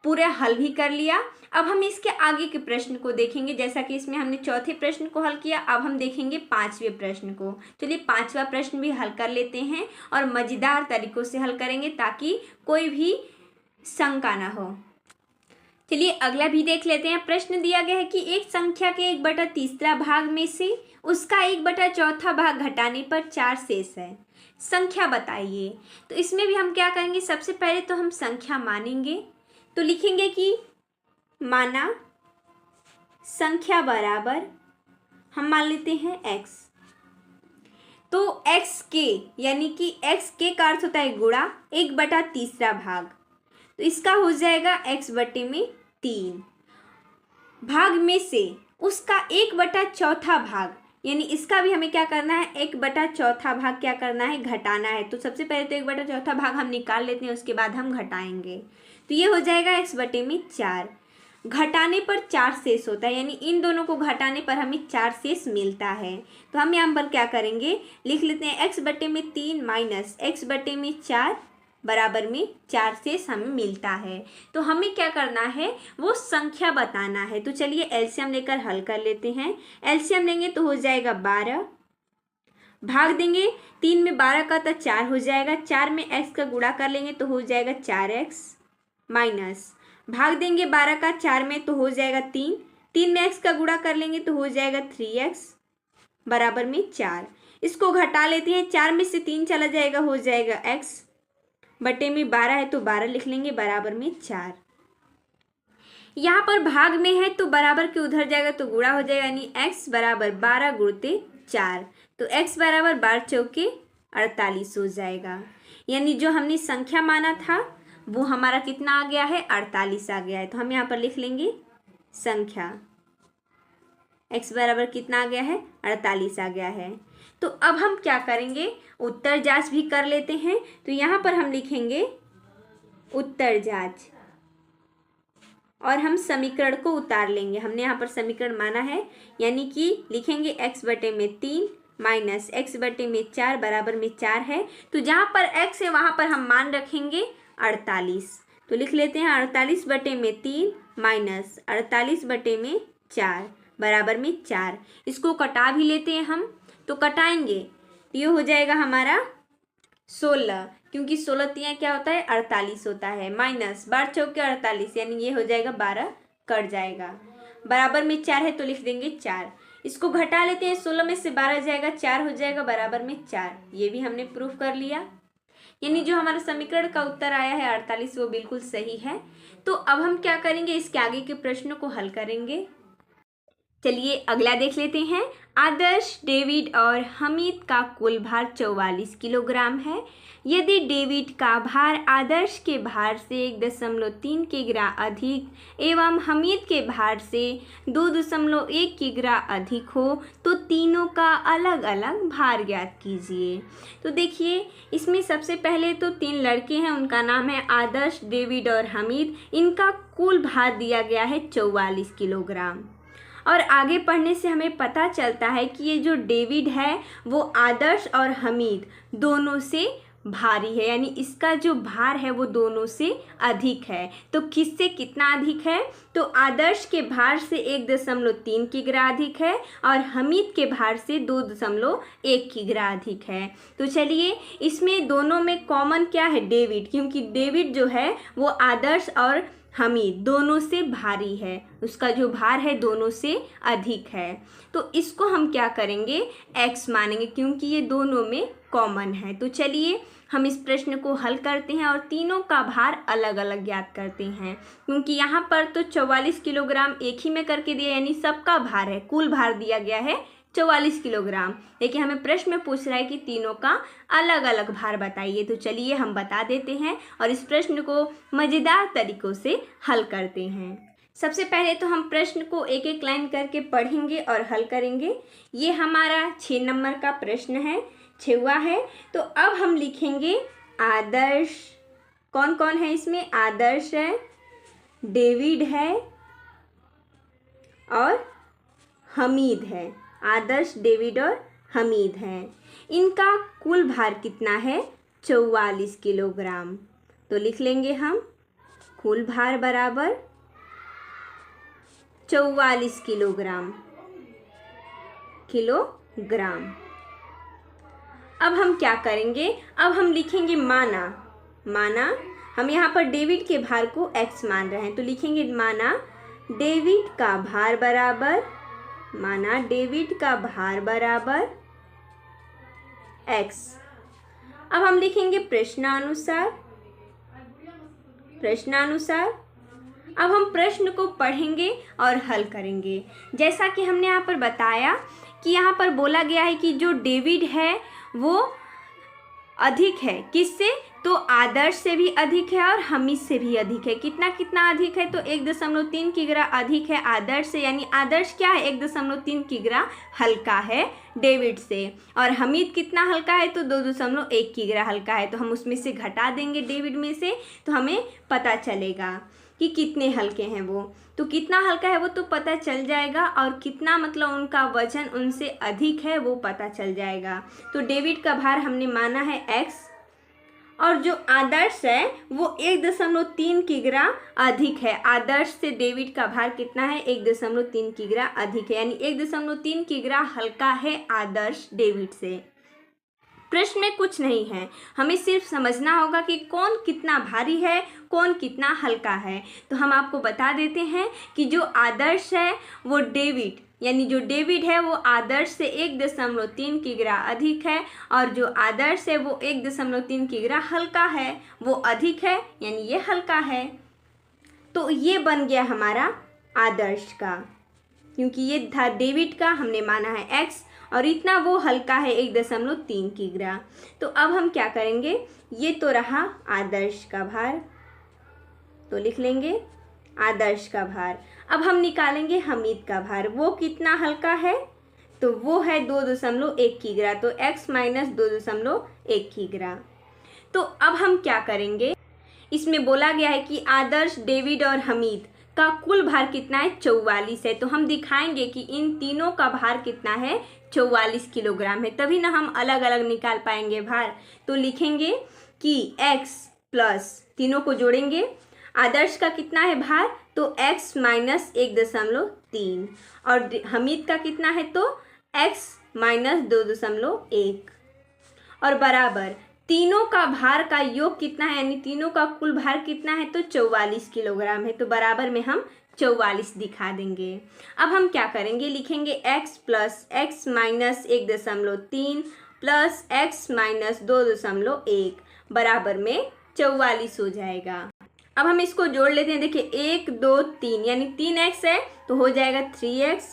S1: पूरा हल भी कर लिया। अब हम इसके आगे के प्रश्न को देखेंगे। जैसा कि इसमें हमने चौथे प्रश्न को हल किया, अब हम देखेंगे 5वें प्रश्न को। चलिए 5वां प्रश्न भी हल कर लेते हैं और मज़ेदार तरीक़ों से हल करेंगे ताकि कोई भी शंका ना हो। चलिए अगला भी देख लेते हैं। प्रश्न दिया गया है कि एक संख्या के 1/3 भाग में से उसका 1/4 भाग घटाने पर 4 शेष है, संख्या बताइए। तो इसमें भी हम क्या करेंगे, सबसे पहले तो हम संख्या मानेंगे। तो लिखेंगे कि माना संख्या बराबर हम मान लेते हैं x। तो x के यानी कि x के का अर्थ होता है गुणा 1/3 भाग। तो इसका हो जाएगा x बटे में 3 भाग में से उसका 1/4 भाग, यानी इसका भी हमें क्या करना है, 1/4 भाग क्या करना है, घटाना है। तो सबसे पहले तो 1/4 भाग हम निकाल लेते हैं, उसके बाद हम घटाएंगे। तो ये हो जाएगा x बटे में 4। घटाने पर 4 शेष होता है, यानी इन दोनों को घटाने पर हमें 4 शेष मिलता है। तो हम यहाँ पर क्या करेंगे, लिख लेते हैं x बटे में 3 माइनस x बटे में 4 बराबर में 4 शेष हमें मिलता है। तो हमें क्या करना है, वो संख्या बताना है। तो चलिए एलसीएम लेकर हल कर लेते हैं। एलसीएम लेंगे तो हो जाएगा 12, भाग देंगे 3 में 12 का तो 4 हो जाएगा, 4 में x का गुणा कर लेंगे तो हो जाएगा 4x माइनस भाग देंगे 12 का 4 में तो हो जाएगा 3, 3 में x का गुणा कर लेंगे तो हो जाएगा 3x बराबर में 4। इसको घटा लेते हैं, 4 में से 3 चला जाएगा, हो जाएगा x बटे में 12 है तो 12 लिख लेंगे बराबर में 4। यहाँ पर भाग में है तो बराबर के उधर जाएगा तो गुणा हो जाएगा, यानी x बराबर 12 गुणते 4। तो x बराबर 12 चौके 48 हो जाएगा। यानी जो हमने संख्या माना था वो हमारा कितना आ गया है, 48 आ गया है। तो हम यहाँ पर लिख लेंगे संख्या x बराबर कितना आ गया है, 48 आ गया है। तो अब हम क्या करेंगे, उत्तर जांच भी कर लेते हैं। तो यहाँ पर हम लिखेंगे उत्तर जांच और हम समीकरण को उतार लेंगे। हमने यहाँ पर समीकरण माना है, यानी कि लिखेंगे x बटे में 3 माइनस x बटे में 4 बराबर में 4 है। तो जहाँ पर x है वहाँ पर हम मान रखेंगे 48। तो लिख लेते हैं 48 बटे में 3 माइनस 48 बटे में 4 बराबर में 4। इसको कटा भी लेते हैं हम, तो कटाएंगे ये हो जाएगा हमारा 16, क्योंकि 16 तिया क्या होता है 48 होता है, माइनस 12 चौके 48 यानी ये हो जाएगा 12 कट जाएगा, बराबर में 4 है तो लिख देंगे 4। इसको घटा लेते हैं, 16 में से 12 जाएगा 4 हो जाएगा बराबर में 4। ये भी हमने प्रूफ कर लिया, यानी जो हमारा समीकरण का उत्तर आया है 48 वो बिल्कुल सही है। तो अब हम क्या करेंगे, इसके आगे के प्रश्नों को हल करेंगे। चलिए अगला देख लेते हैं। आदर्श, डेविड और हमीद का कुल भार 44 किलोग्राम है। यदि डेविड का भार आदर्श के भार से 1.3 किग्रा अधिक एवं हमीद के भार से 2.1 किग्रा अधिक हो तो तीनों का अलग अलग भार ज्ञात कीजिए। तो देखिए इसमें सबसे पहले तो 3 लड़के हैं, उनका नाम है आदर्श, डेविड और हमीद। इनका कुल भार दिया गया है 44 किलोग्राम। और आगे पढ़ने से हमें पता चलता है कि ये जो डेविड है वो आदर्श और हमीद दोनों से भारी है, यानी इसका जो भार है वो दोनों से अधिक है। तो किससे कितना अधिक है, तो आदर्श के भार से 1.3 किग्रा अधिक है और हमीद के भार से 2.1 किग्रा अधिक है। तो चलिए इसमें दोनों में कॉमन क्या है, डेविड, क्योंकि डेविड जो है वो आदर्श और हमीद दोनों से भारी है, उसका जो भार है दोनों से अधिक है। तो इसको हम क्या करेंगे, x मानेंगे, क्योंकि ये दोनों में कॉमन है। तो चलिए हम इस प्रश्न को हल करते हैं और तीनों का भार अलग अलग ज्ञात करते हैं, क्योंकि यहाँ पर तो 44 किलोग्राम एक ही में करके दिया, यानी सबका भार है, कुल भार दिया गया है 44 किलोग्राम। लेकिन हमें प्रश्न में पूछ रहा है कि तीनों का अलग अलग भार बताइए। तो चलिए हम बता देते हैं और इस प्रश्न को मज़ेदार तरीक़ों से हल करते हैं। सबसे पहले तो हम प्रश्न को एक एक लाइन करके पढ़ेंगे और हल करेंगे। ये हमारा 6 नंबर का प्रश्न है, 6वां है। तो अब हम लिखेंगे आदर्श, कौन कौन है इसमें, आदर्श है, डेविड है और हमीद है। आदर्श, डेविड और हमीद हैं। इनका कुल भार कितना है, 44 किलोग्राम। तो लिख लेंगे हम कुल भार बराबर 44 किलोग्राम। अब हम क्या करेंगे, अब हम लिखेंगे माना हम यहाँ पर डेविड के भार को x मान रहे हैं, तो लिखेंगे माना डेविड का भार बराबर x। अब हम लिखेंगे प्रश्नानुसार। अब हम प्रश्न को पढ़ेंगे और हल करेंगे। जैसा कि हमने यहाँ पर बताया कि यहाँ पर बोला गया है कि जो डेविड है वो अधिक है, किससे, तो आदर्श से भी अधिक है और हमीद से भी अधिक है। कितना कितना अधिक है, तो 1.3 किग्रा अधिक है आदर्श से, यानी आदर्श क्या है 1.3 किग्रा हल्का है डेविड से, और हमीद कितना हल्का है, तो 2.1 किग्रा हल्का है। तो हम उसमें से घटा देंगे डेविड में से, तो हमें पता चलेगा कि कितने हल्के हैं वो। तो कितना हल्का है वो तो पता चल जाएगा, और कितना मतलब उनका वजन उनसे अधिक है वो पता चल जाएगा। तो डेविड का भार हमने माना है x, और जो आदर्श है वो 1.3 किग्रा अधिक है। आदर्श से डेविड का भार कितना है, 1.3 किग्रा अधिक है, यानी 1.3 किग्रा हल्का है आदर्श डेविड से। प्रश्न में कुछ नहीं है, हमें सिर्फ समझना होगा कि कौन कितना भारी है, कौन कितना हल्का है। तो हम आपको बता देते हैं कि जो आदर्श है वो डेविड, यानी जो डेविड है वो आदर्श से 1.3 किग्रा अधिक है, और जो आदर्श है वो 1.3 किग्रा हल्का है, वो अधिक है, यानी ये हल्का है। तो ये बन गया हमारा आदर्श का, क्योंकि ये था डेविड का, हमने माना है x, और इतना वो हल्का है 1.3 किग्रा। तो अब हम क्या करेंगे, ये तो रहा आदर्श का भार, तो लिख लेंगे आदर्श का भार। अब हम निकालेंगे हमीद का भार, वो कितना हल्का है, तो वो है 2.1 किग्रा। तो x माइनस 2.1 किग्रा। तो अब हम क्या करेंगे, इसमें बोला गया है कि आदर्श, डेविड और हमीद का कुल भार कितना है, 44 है। तो हम दिखाएंगे कि इन तीनों का भार कितना है, 44 किलोग्राम है, तभी ना हम अलग अलग निकाल पाएंगे भार। तो लिखेंगे कि x प्लस, तीनों को जोड़ेंगे, आदर्श का कितना है भार, तो x माइनस 1.3, और हमीद का कितना है, तो x माइनस 2.1, और बराबर तीनों का भार का योग कितना है, यानी तीनों का कुल भार कितना है, तो 44 किलोग्राम है। तो बराबर में हम 44 दिखा देंगे। अब हम क्या करेंगे, लिखेंगे x plus x minus 1.3 plus x minus 2.1 बराबर में 44 हो जाएगा। अब हम इसको जोड़ लेते हैं। देखिए 1 2 3 यानी 3x है तो हो जाएगा 3x,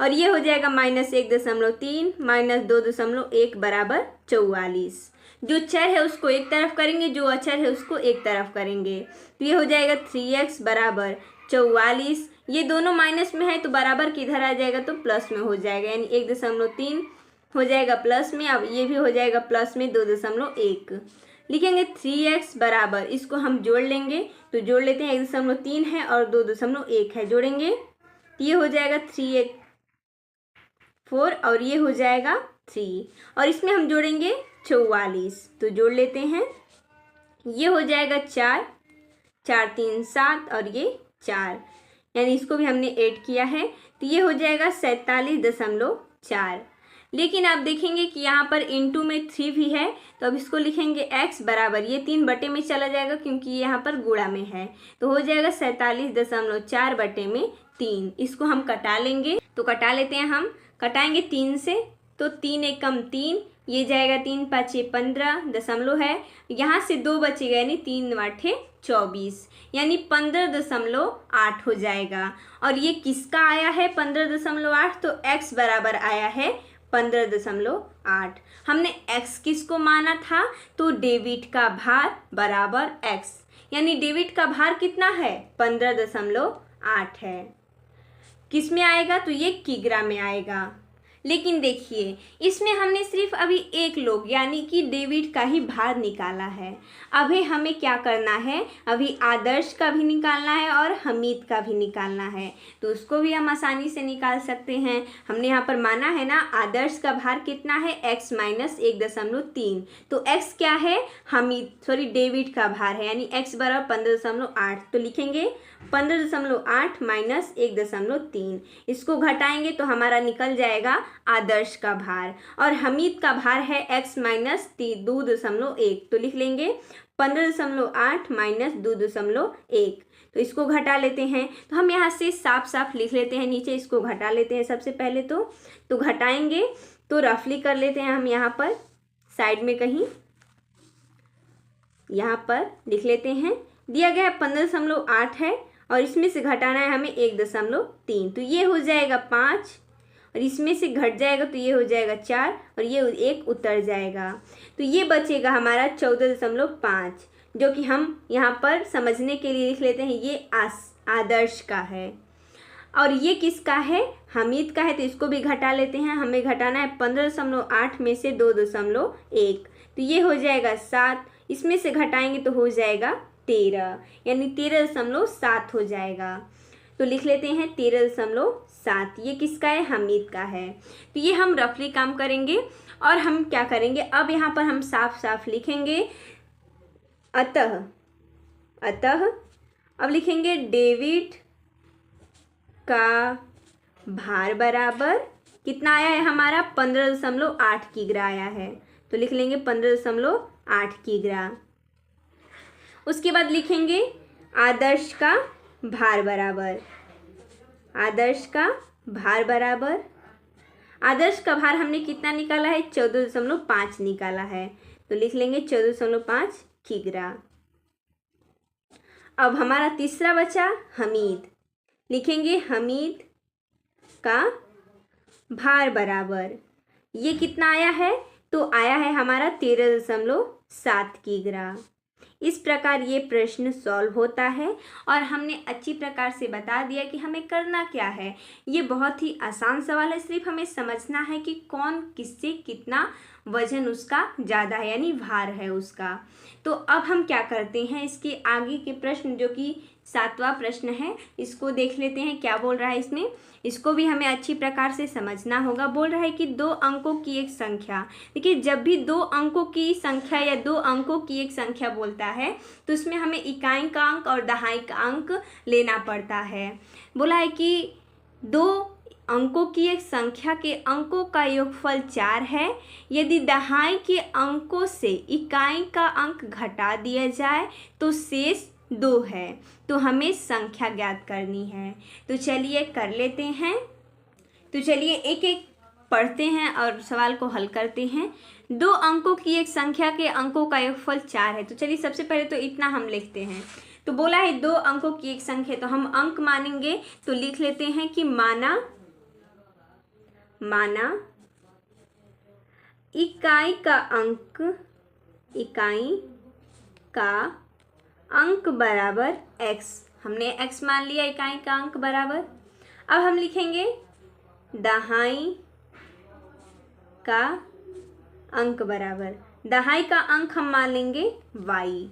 S1: और ये हो जाएगा माइनस 1.3 माइनस 2.1 बराबर 44। जो चर है उसको एक तरफ करेंगे, जो अचर है उसको एक तरफ करेंगे। तो ये हो जाएगा 3x बराबर 44। ये दोनों माइनस में है तो बराबर किधर आ जाएगा, तो प्लस में हो जाएगा, यानी 1.3 हो जाएगा प्लस में। अब ये भी हो जाएगा प्लस में 2.1। लिखेंगे 3x बराबर, इसको हम जोड़ लेंगे, तो जोड़ लेते हैं, 1.3 है और 2.1 है, जोड़ेंगे तो ये हो जाएगा 3 4, और ये हो जाएगा 3, और इसमें हम जोड़ेंगे 44, तो जोड़ लेते हैं, ये हो जाएगा 4 4 3 7, और ये 4, यानी इसको भी हमने ऐड किया है, तो ये हो जाएगा 47.4। लेकिन आप देखेंगे कि यहाँ पर इंटू में 3 भी है, तो अब इसको लिखेंगे x बराबर, ये 3 बटे में चला जाएगा क्योंकि ये यहाँ पर गुणा में है, तो हो जाएगा 47.4 बटे में 3। इसको हम कटा लेंगे, तो कटा लेते हैं, हम कटाएंगे 3 से, तो 3 एकम 3, ये जाएगा 3 5 15 दशमलव है, यहाँ से 2 बचेगा, यानी 3 8 24, यानी 15.8 हो जाएगा। और ये किसका आया है 15.8, तो x बराबर आया है 15.8। हमने x किसको माना था, तो डेविड का भार बराबर x, यानी डेविड का भार कितना है 15.8 है। किस में आएगा, तो ये किग्रा में आएगा। लेकिन देखिए इसमें हमने सिर्फ अभी एक लोग यानी कि डेविड का ही भार निकाला है। अभी हमें क्या करना है, अभी आदर्श का भी निकालना है और हमीद का भी निकालना है, तो उसको भी हम आसानी से निकाल सकते हैं। हमने यहाँ पर माना है ना, आदर्श का भार कितना है, x माइनस 1.3, तो x क्या है, डेविड का भार है, यानी x बराबर 15.8, तो लिखेंगे 15.8 माइनस 1.3, इसको घटाएंगे तो हमारा निकल जाएगा आदर्श का भार, और हमीद का भार है x माइनस 2.1, तो लिख लेंगे 15.8 माइनस 2.1, तो इसको घटा लेते हैं। तो हम यहाँ से साफ साफ लिख लेते हैं, नीचे इसको घटा लेते हैं सबसे पहले, तो घटाएंगे तो रफली कर लेते हैं हम, यहाँ पर साइड में कहीं यहाँ पर लिख लेते हैं। दिया गया 15.8 है और इसमें से घटाना है हमें 1.3, तो ये हो जाएगा 5, और इसमें से घट जाएगा तो ये हो जाएगा 4, और ये 1 उतर जाएगा, तो ये बचेगा हमारा 14.5, जो कि हम यहाँ पर समझने के लिए लिख लेते हैं, ये आदर्श का है। और ये किसका है, हमीद का है, तो इसको भी घटा लेते हैं। हमें घटाना है 15.8 में से 2.1, तो ये हो जाएगा 7, इसमें से घटाएंगे तो हो जाएगा 13, यानी 13.7 हो जाएगा, तो लिख लेते हैं 13.7। ये किसका है, हमीद का है। तो ये हम रफली काम करेंगे, और हम क्या करेंगे, अब यहाँ पर हम साफ साफ लिखेंगे अतः अब लिखेंगे डेविड का भार बराबर कितना आया है हमारा, 15.8 किग्रा आया है, तो लिख लेंगे 15.8 किग्रा। उसके बाद लिखेंगे आदर्श का भार बराबर, आदर्श का भार हमने कितना निकाला है, 14.5 निकाला है, तो लिख लेंगे 14.5 किग्रा। अब हमारा तीसरा बचा हमीद, लिखेंगे हमीद का भार बराबर, ये कितना आया है, तो आया है हमारा 13.7 किग्रा, इस प्रकार ये प्रश्न सॉल्व होता है और हमने अच्छी प्रकार से बता दिया कि हमें करना क्या है। ये बहुत ही आसान सवाल है, सिर्फ हमें समझना है कि कौन किससे कितना वजन उसका ज़्यादा है, यानी भार है उसका। तो अब हम क्या करते हैं, इसके आगे के प्रश्न जो कि 7वां प्रश्न है, इसको देख लेते हैं क्या बोल रहा है इसमें। इसको भी हमें अच्छी प्रकार से समझना होगा। बोल रहा है कि 2 अंकों की एक संख्या। देखिए, जब भी 2 अंकों की संख्या या 2 अंकों की एक संख्या बोलता है तो इसमें हमें इकाई का अंक और दहाई का अंक लेना पड़ता है। बोला है कि 2 अंकों की एक संख्या के अंकों का योगफल 4 है। यदि दहाई के अंकों से इकाई का अंक घटा दिया जाए तो शेष 2 है। तो हमें संख्या ज्ञात करनी है। तो चलिए कर लेते हैं। तो चलिए एक एक पढ़ते हैं और सवाल को हल करते हैं। 2 अंकों की एक संख्या के अंकों का योगफल 4 है। तो चलिए सबसे पहले तो इतना हम लिखते हैं। तो बोला है 2 अंकों की एक संख्या, तो हम अंक मानेंगे तो लिख लेते हैं कि माना इकाई का अंक बराबर x। हमने x मान लिया इकाई का अंक बराबर। अब हम लिखेंगे दहाई का अंक बराबर, दहाई का अंक हम मान लेंगे y।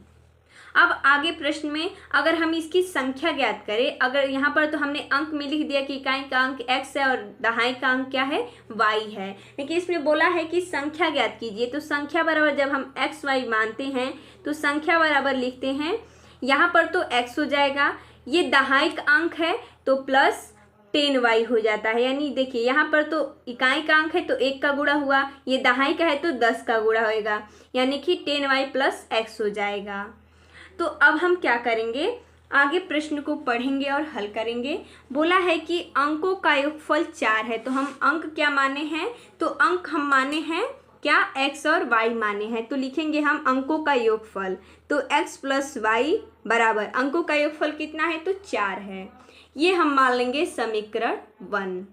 S1: अब आगे प्रश्न में अगर हम इसकी संख्या ज्ञात करें, अगर यहाँ पर तो हमने अंक में लिख दिया कि इकाई का अंक x है और दहाई का अंक क्या है, y है। लेकिन इसमें बोला है कि संख्या ज्ञात कीजिए। तो संख्या बराबर जब हम x y मानते हैं तो संख्या बराबर लिखते हैं, यहाँ पर तो x हो जाएगा, ये दहाई का अंक है तो प्लस 10y हो जाता है। यानी देखिए यहाँ पर तो इकाई का अंक है तो 1 का गुणा हुआ, ये दहाई का है तो 10 का गुणा होएगा, यानी कि 10y प्लस x हो जाएगा। तो अब हम क्या करेंगे, आगे प्रश्न को पढ़ेंगे और हल करेंगे। बोला है कि अंकों का योगफल 4 है। तो हम अंक क्या माने हैं, तो अंक हम माने हैं क्या, x और y माने हैं। तो लिखेंगे हम अंकों का योगफल। तो x प्लस y बराबर अंकों का योगफल कितना है, तो 4 है। ये हम मान लेंगे समीकरण 1।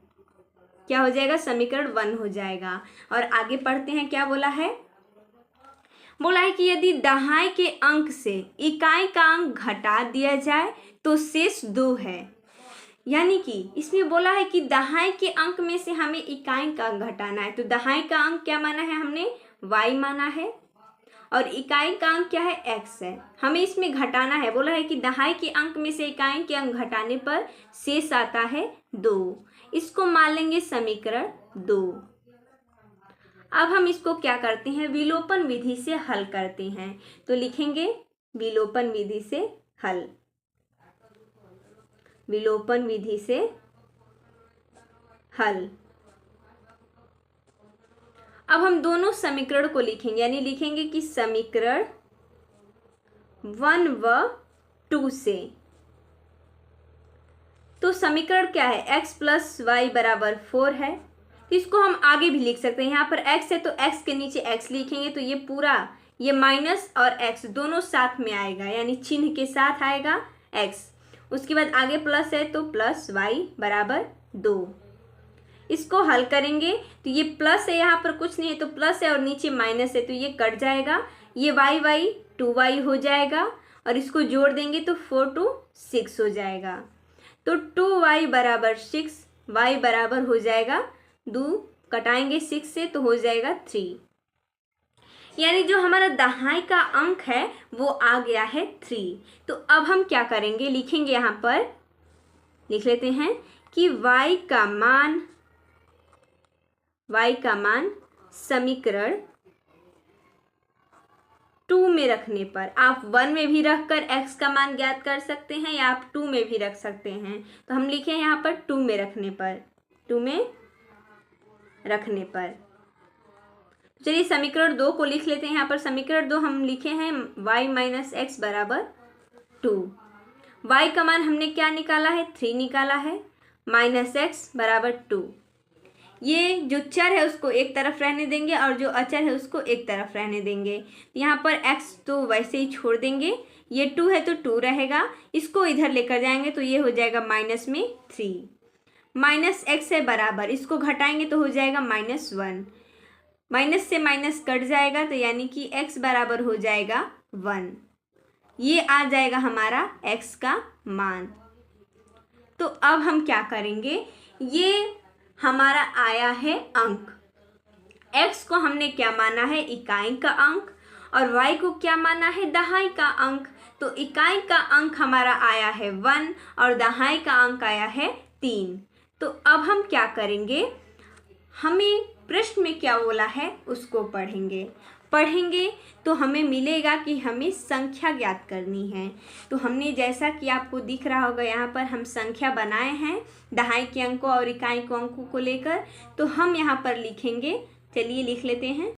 S1: क्या हो जाएगा, समीकरण 1 हो जाएगा। और आगे पढ़ते हैं क्या बोला है। बोला है कि यदि दहाई के अंक से इकाई का अंक घटा दिया जाए तो शेष 2 है। यानी कि इसमें बोला है कि दहाई के अंक में से हमें इकाई का अंक घटाना है। तो दहाई का अंक क्या माना है हमने, y माना है, और इकाई का अंक क्या है, x है। हमें इसमें घटाना है। बोला है कि दहाई के अंक में से इकाई के अंक घटाने पर शेष आता है 2। इसको मान लेंगे समीकरण 2। अब हम इसको क्या करते हैं, विलोपन विधि से हल करते हैं। तो लिखेंगे विलोपन विधि से हल, विलोपन विधि से हल। अब हम दोनों समीकरण को लिखेंगे, यानी लिखेंगे कि समीकरण 1 व 2 से। तो समीकरण क्या है, x प्लस वाई बराबर 4 है। इसको हम आगे भी लिख सकते हैं। यहाँ पर x है तो x के नीचे x लिखेंगे, तो ये पूरा ये माइनस और x दोनों साथ में आएगा, यानी चिन्ह के साथ आएगा x। उसके बाद आगे प्लस है तो प्लस y बराबर 2। इसको हल करेंगे तो ये प्लस है, यहाँ पर कुछ नहीं है तो प्लस है, और नीचे माइनस है तो ये कट जाएगा, ये y 2y हो जाएगा, और इसको जोड़ देंगे तो 4 to 6 हो जाएगा। तो 2y बराबर 6, y बराबर हो जाएगा 2, कटाएंगे 6 से तो हो जाएगा 3। यानी जो हमारा दहाई का अंक है वो आ गया है 3। तो अब हम क्या करेंगे, लिखेंगे यहाँ पर, लिख लेते हैं कि y का मान समीकरण 2 में रखने पर, आप 1 में भी रखकर x का मान ज्ञात कर सकते हैं या आप 2 में भी रख सकते हैं। तो हम लिखें यहाँ पर 2 में रखने पर, 2 में रखने पर। चलिए समीकरण 2 को लिख लेते हैं। यहाँ पर समीकरण 2 हम लिखे हैं y माइनस एक्स बराबर 2। y का मान हमने क्या निकाला है, 3 निकाला है, माइनस एक्स बराबर 2। ये जो चर है उसको एक तरफ रहने देंगे और जो अचर है उसको एक तरफ रहने देंगे। यहाँ पर x तो वैसे ही छोड़ देंगे, ये 2 है तो 2 रहेगा, इसको इधर लेकर जाएंगे तो ये हो जाएगा माइनस में 3। माइनस एक्स है बराबर, इसको घटाएंगे तो हो जाएगा -1, माइनस से माइनस कट जाएगा तो यानी कि x बराबर हो जाएगा 1। ये आ जाएगा हमारा x का मान। तो अब हम क्या करेंगे, ये हमारा आया है अंक, x को हमने क्या माना है, इकाई का अंक, और y को क्या माना है, दहाई का अंक। तो इकाई का अंक हमारा आया है 1 और दहाई का अंक आया है 3। तो अब हम क्या करेंगे, हमें प्रश्न में क्या बोला है उसको पढ़ेंगे तो हमें मिलेगा कि हमें संख्या ज्ञात करनी है। तो हमने जैसा कि आपको दिख रहा होगा यहाँ पर हम संख्या बनाए हैं दहाई के अंकों और इकाई के अंकों को लेकर। तो हम यहाँ पर लिखेंगे, चलिए लिख लेते हैं।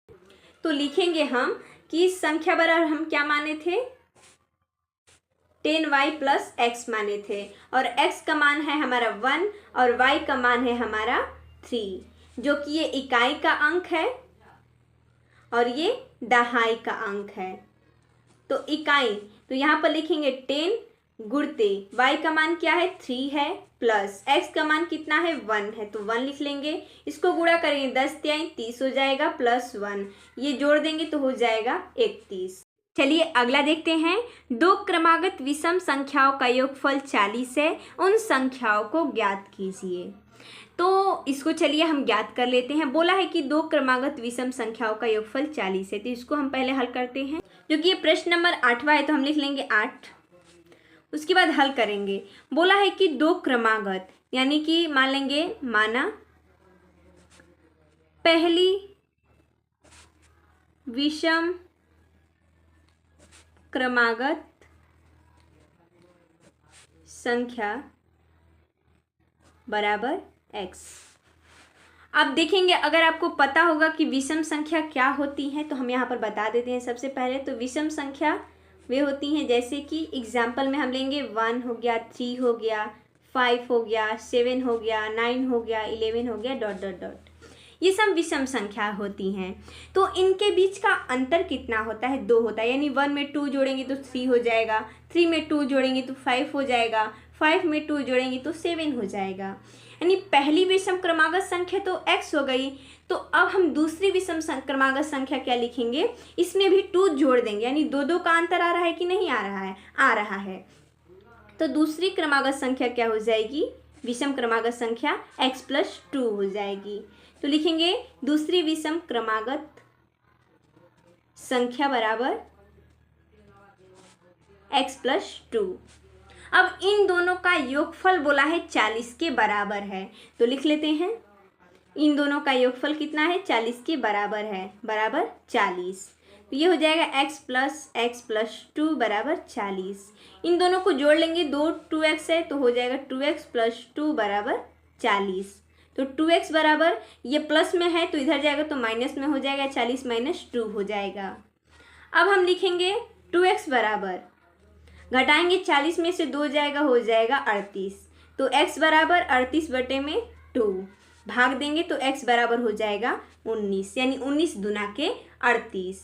S1: तो लिखेंगे हम कि संख्या बराबर हम क्या माने थे, 10y प्लस x माने थे, और x का मान है हमारा 1 और y का मान है हमारा 3, जो कि ये इकाई का अंक है और ये दहाई का अंक है। तो इकाई, तो यहाँ पर लिखेंगे 10 गुणते y का मान क्या है 3 है, प्लस x का मान कितना है 1 है, तो 1 लिख लेंगे। इसको गुणा करेंगे 10 तिहाई 30 हो जाएगा, प्लस 1 ये जोड़ देंगे तो हो जाएगा 31। चलिए अगला देखते हैं। दो क्रमागत विषम संख्याओं का योगफल 40 है, उन संख्याओं को ज्ञात कीजिए। तो इसको चलिए हम ज्ञात कर लेते हैं। बोला है कि दो क्रमागत विषम संख्याओं का योगफल 40 है, तो इसको हम पहले हल करते हैं। जो कि ये प्रश्न नंबर 8वां है, तो हम लिख लेंगे 8। उसके बाद हल करेंगे। बोला है कि दो क्रमागत, यानी कि मान लेंगे, माना पहली विषम क्रमागत संख्या बराबर x। अब देखेंगे, अगर आपको पता होगा कि विषम संख्या क्या होती है तो हम यहाँ पर बता देते हैं। सबसे पहले तो विषम संख्या वे होती हैं, जैसे कि एग्जाम्पल में हम लेंगे 1 हो गया, 3 हो गया, 5 हो गया, 7 हो गया, 9 हो गया, 11 हो गया, डॉट डॉट डॉट, ये सब विषम संख्या होती हैं। तो इनके बीच का अंतर कितना होता है, 2 होता है। यानी 1 में 2 जोड़ेंगे तो 3 हो जाएगा, 3 में 2 जोड़ेंगे तो 5 हो जाएगा, 5 में 2 जोड़ेंगे तो 7 हो जाएगा। यानी पहली विषम क्रमागत संख्या तो x हो गई। तो अब हम दूसरी विषम क्रमागत संख्या क्या लिखेंगे, इसमें भी 2 जोड़ देंगे, यानी 2 का अंतर आ रहा है कि नहीं आ रहा है, आ रहा है। तो दूसरी क्रमागत संख्या क्या हो जाएगी, विषम क्रमागत संख्या x प्लस 2 हो जाएगी। तो लिखेंगे दूसरी विषम क्रमागत संख्या बराबर x प्लस 2। अब इन दोनों का योगफल बोला है 40 के बराबर है, तो लिख लेते हैं। इन दोनों का योगफल कितना है, 40 के बराबर है, बराबर 40। तो ये हो जाएगा x प्लस 2 बराबर 40। इन दोनों को जोड़ लेंगे, 2 2x है तो हो जाएगा 2x प्लस 2 बराबर 40। तो 2x बराबर, ये प्लस में है तो इधर जाएगा तो माइनस में हो जाएगा, 40 माइनस 2 हो जाएगा। अब हम लिखेंगे 2x बराबर, घटाएंगे 40 में से 2 जाएगा, हो जाएगा 38। तो x बराबर 38 बटे में 2 भाग देंगे तो x बराबर हो जाएगा 19, यानी 19 दूना के 38।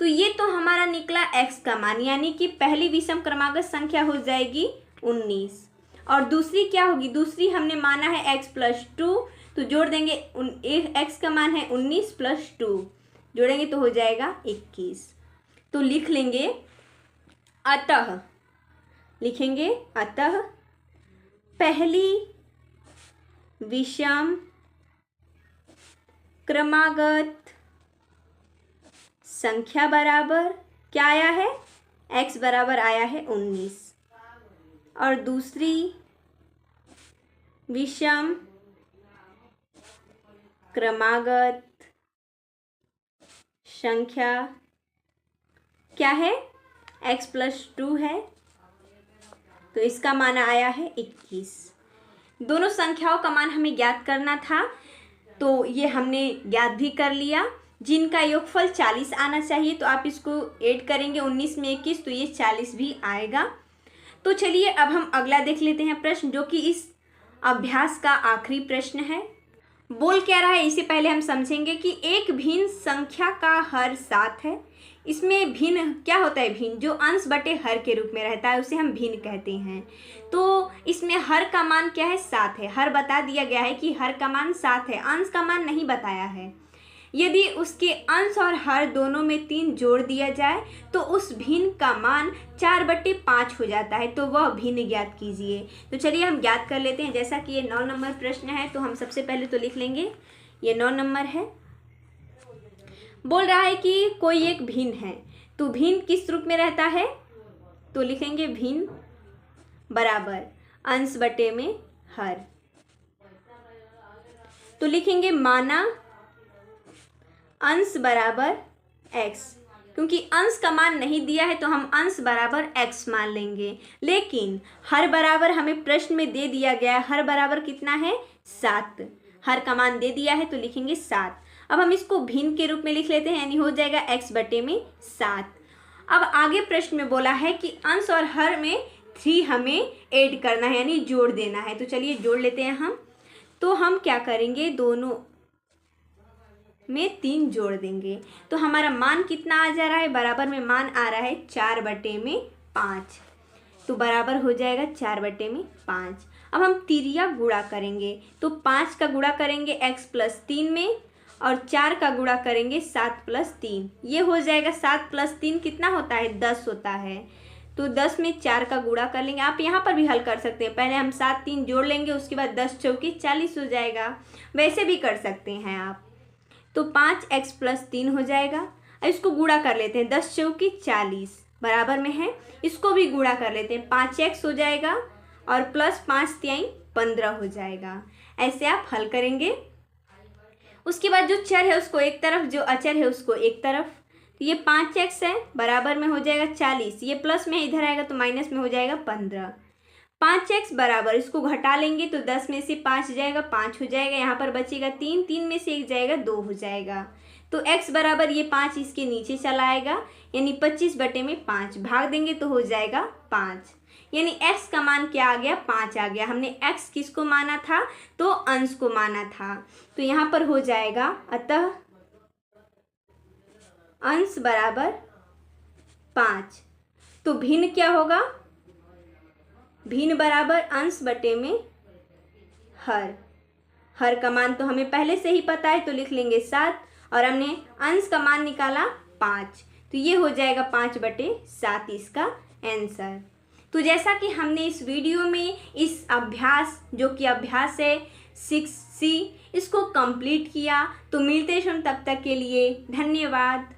S1: तो ये तो हमारा निकला x का मान, यानी कि पहली विषम क्रमागत संख्या हो जाएगी 19 और दूसरी क्या होगी, दूसरी हमने माना है x प्लस 2, तो जोड़ देंगे, x का मान है 19 प्लस 2, जोड़ेंगे तो हो जाएगा 21। तो लिख लेंगे अतः, लिखेंगे अतः पहली विषम क्रमागत संख्या बराबर क्या आया है, x बराबर आया है 19 और दूसरी विषम क्रमागत संख्या क्या है, x प्लस 2 है, तो इसका मान आया है 21। दोनों संख्याओं का मान हमें ज्ञात करना था, तो ये हमने ज्ञात भी कर लिया। जिनका योगफल 40 आना चाहिए तो आप इसको ऐड करेंगे 19 में 21, तो ये 40 भी आएगा। तो चलिए अब हम अगला देख लेते हैं प्रश्न, जो कि इस अभ्यास का आखिरी प्रश्न है। बोल क्या रहा है, इससे पहले हम समझेंगे कि एक भिन्न संख्या का हर 7 है। इसमें भिन्न क्या होता है, भिन्न जो अंश बटे हर के रूप में रहता है उसे हम भिन्न कहते हैं। तो इसमें हर का मान क्या है, 7 है। हर बता दिया गया है कि हर का मान 7 है, अंश का मान नहीं बताया है। यदि उसके अंश और हर दोनों में 3 जोड़ दिया जाए तो उस भिन्न का मान 4/5 हो जाता है। तो वह भिन्न ज्ञात कीजिए। तो चलिए हम ज्ञात कर लेते हैं। जैसा कि ये 9 नंबर प्रश्न है तो हम सबसे पहले तो लिख लेंगे, ये 9 नंबर है। बोल रहा है कि कोई एक भिन्न है, तो भिन्न किस रूप में रहता है, तो लिखेंगे भिन्न बराबर अंश बटे में हर। तो लिखेंगे माना अंश बराबर x, क्योंकि अंश का मान नहीं दिया है तो हम अंश बराबर x मान लेंगे। लेकिन हर बराबर हमें प्रश्न में दे दिया गया है, हर बराबर कितना है 7, हर का मान दे दिया है तो लिखेंगे 7। अब हम इसको भिन्न के रूप में लिख लेते हैं, यानी हो जाएगा x बटे में 7। अब आगे प्रश्न में बोला है कि अंश और हर में 3 हमें ऐड करना है, यानी जोड़ देना है। तो चलिए जोड़ लेते हैं हम। तो हम क्या करेंगे, दोनों में 3 जोड़ देंगे तो हमारा मान कितना आ जा रहा है, बराबर में मान आ रहा है 4/5। तो बराबर हो जाएगा 4/5। अब हम तिरिया गुणा करेंगे तो 5 का गुणा करेंगे x + 3 में और 4 का गुणा करेंगे 7 + 3। ये हो जाएगा 7 + 3 कितना होता है, 10 होता है। तो 10 में 4 का गुणा कर लेंगे। आप यहाँ पर भी हल कर सकते हैं, पहले हम 7 3 जोड़ लेंगे, उसके बाद 10 चौके 40 हो जाएगा। वैसे भी कर सकते हैं आप। तो 5x + 3 हो जाएगा। अब इसको गुणा कर लेते हैं, 10 चौके 40 बराबर में है, इसको भी गुणा कर लेते हैं, 5x हो जाएगा और प्लस 5 × 15 हो जाएगा। ऐसे आप हल करेंगे। उसके बाद जो चर है उसको एक तरफ, जो अचर है उसको एक तरफ। तो ये 5x है, बराबर में हो जाएगा 40, ये प्लस में इधर आएगा तो माइनस में हो जाएगा 15। 5x बराबर, इसको घटा लेंगे तो 10 में से 5 जाएगा, 5 हो जाएगा। यहाँ पर बचेगा 3, 3 में से 1 जाएगा, 2 हो जाएगा। तो x बराबर ये 5 इसके नीचे चला आएगा, यानी 25/5 भाग देंगे तो हो जाएगा 5, यानी x का मान क्या आ गया, 5 आ गया। हमने x किसको माना था, तो अंश को माना था। तो यहाँ पर हो जाएगा, अतः अंश बराबर 5। तो भिन्न क्या होगा, भिन्न बराबर अंश बटे में हर। हर का मान तो हमें पहले से ही पता है तो लिख लेंगे 7 और हमने अंश का मान निकाला 5, तो ये हो जाएगा 5/7 इसका आंसर। तो जैसा कि हमने इस वीडियो में इस अभ्यास, जो कि अभ्यास है 6C, इसको कंप्लीट किया। तो मिलते हैं तब तक के लिए, धन्यवाद।